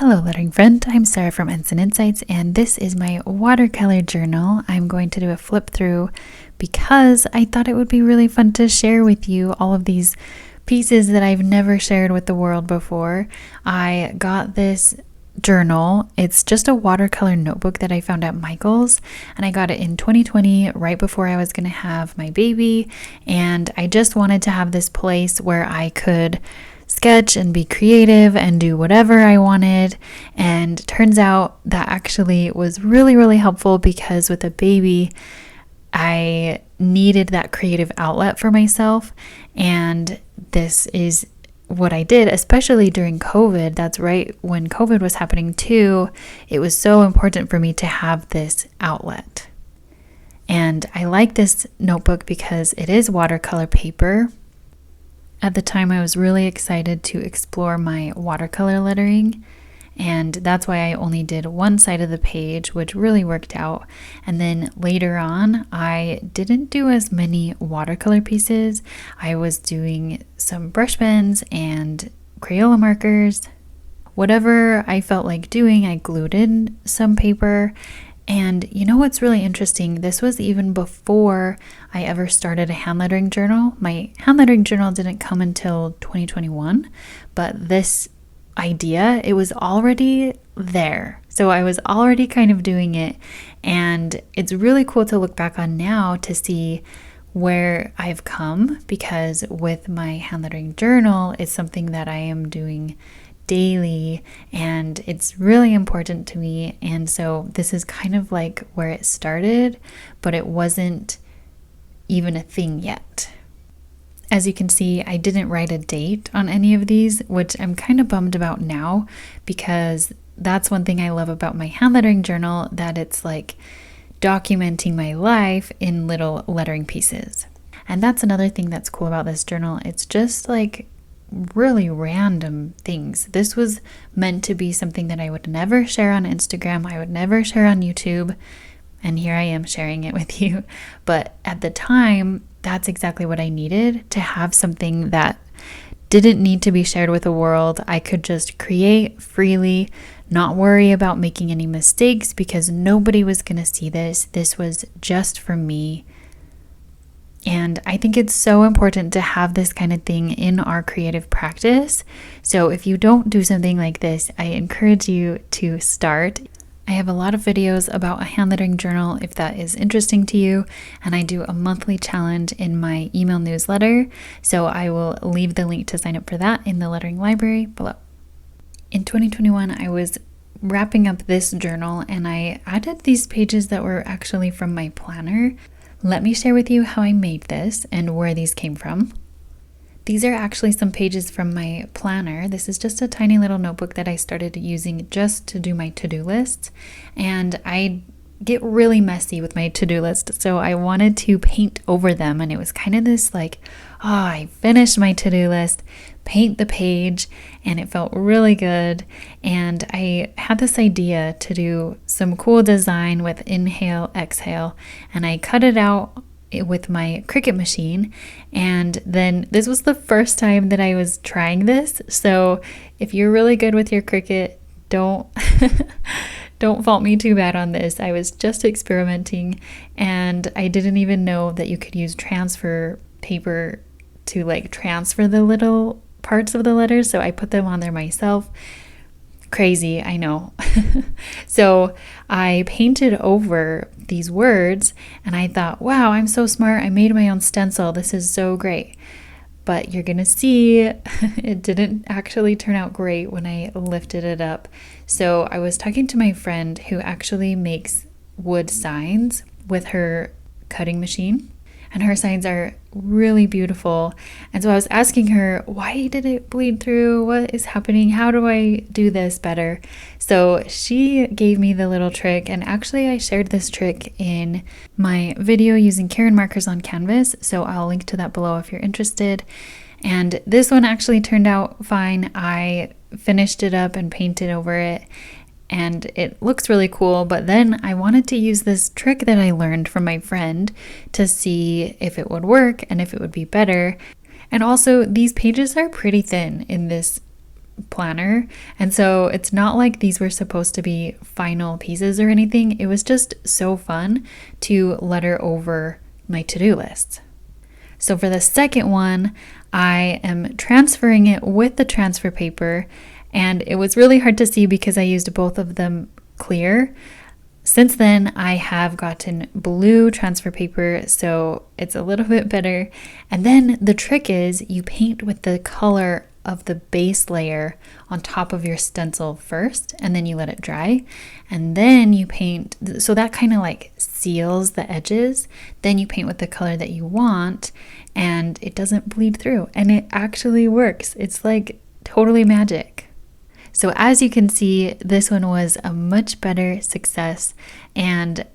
Hello lettering friend, I'm Sarah from Ensign Insights, and this is my watercolor journal. I'm going to do a flip through because I thought it would be really fun to share with you all of these pieces that I've never shared with the world before. I got this journal. It's just a watercolor notebook that I found at Michael's, and I got it in 2020 right before I was going to have my baby, and I just wanted to have this place where I could sketch and be creative and do whatever I wanted. And turns out that actually was really helpful because with a baby I needed that creative outlet for myself, and this is what I did, especially during COVID. That's right when COVID was happening too. It was so important for me to have this outlet. And I like this notebook because it is watercolor paper. At the time, I was really excited to explore my watercolor lettering, and that's why I only did one side of the page, which really worked out. And then later on, I didn't do as many watercolor pieces. I was doing some brush pens and Crayola markers. Whatever I felt like doing, I glued in some paper. And you know what's really interesting? This was even before I ever started a hand lettering journal. My hand lettering journal didn't come until 2021, but this idea, it was already there. So I was already kind of doing it, and it's really cool to look back on now to see where I've come, because with my hand lettering journal, it's something that I am doing daily, and it's really important to me. And so this is kind of like where it started, but it wasn't even a thing yet. As you can see, I didn't write a date on any of these, which I'm kind of bummed about now, because that's one thing I love about my hand lettering journal, that it's like documenting my life in little lettering pieces. And that's another thing that's cool about this journal. It's just like really random things. This was meant to be something that I would never share on Instagram. I would never share on YouTube. And here I am sharing it with you. But at the time, that's exactly what I needed, to have something that didn't need to be shared with the world. I could just create freely, not worry about making any mistakes, because nobody was going to see this. This was just for me. And I think it's so important to have this kind of thing in our creative practice. So if you don't do something like this, I encourage you to start. I have a lot of videos about a hand lettering journal if that is interesting to you, and I do a monthly challenge in my email newsletter. So I will leave the link to sign up for that in the lettering library below. In 2021, I was wrapping up this journal, and I added these pages that were actually from my planner. Let me share with you how I made this and where these came from. These are actually some pages from my planner. This is just a tiny little notebook that I started using just to do my to-do lists. And I get really messy with my to-do list, so I wanted to paint over them. And it was kind of this like, I finished my to-do list, paint the page, and it felt really good. And I had this idea to do some cool design with inhale, exhale, and I cut it out with my Cricut machine. And then this was the first time that I was trying this. So if you're really good with your Cricut, don't fault me too bad on this. I was just experimenting, and I didn't even know that you could use transfer paper to like transfer the little parts of the letters. So I put them on there myself. Crazy, I know. So I painted over these words, and I thought, wow, I'm so smart. I made my own stencil. This is so great. But you're gonna see it didn't actually turn out great when I lifted it up. So I was talking to my friend who actually makes wood signs with her cutting machine, and her signs are really beautiful. And so I was asking her, why did it bleed through? What is happening? How do I do this better? So she gave me the little trick, and actually I shared this trick in my video using Karen markers on canvas. So I'll link to that below if you're interested. And this one actually turned out fine. I finished it up and painted over it, and it looks really cool. But then I wanted to use this trick that I learned from my friend to see if it would work and if it would be better. And also, these pages are pretty thin in this planner. And so it's not like these were supposed to be final pieces or anything. It was just so fun to letter over my to-do list. So for the second one, I am transferring it with the transfer paper, and it was really hard to see because I used both of them clear. Since then, I have gotten blue transfer paper, so it's a little bit better. And then the trick is you paint with the color of the base layer on top of your stencil first, and then you let it dry. And then you paint, so that kind of like seals the edges. Then you paint with the color that you want, and it doesn't bleed through. And it actually works. It's like totally magic. So as you can see, this one was a much better success, and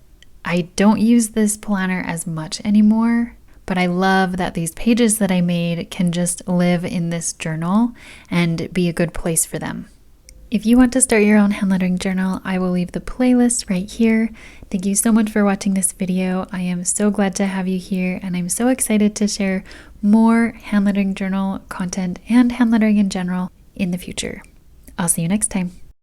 I don't use this planner as much anymore, but I love that these pages that I made can just live in this journal and be a good place for them. If you want to start your own hand lettering journal, I will leave the playlist right here. Thank you so much for watching this video. I am so glad to have you here, and I'm so excited to share more hand lettering journal content and hand lettering in general in the future. I'll see you next time.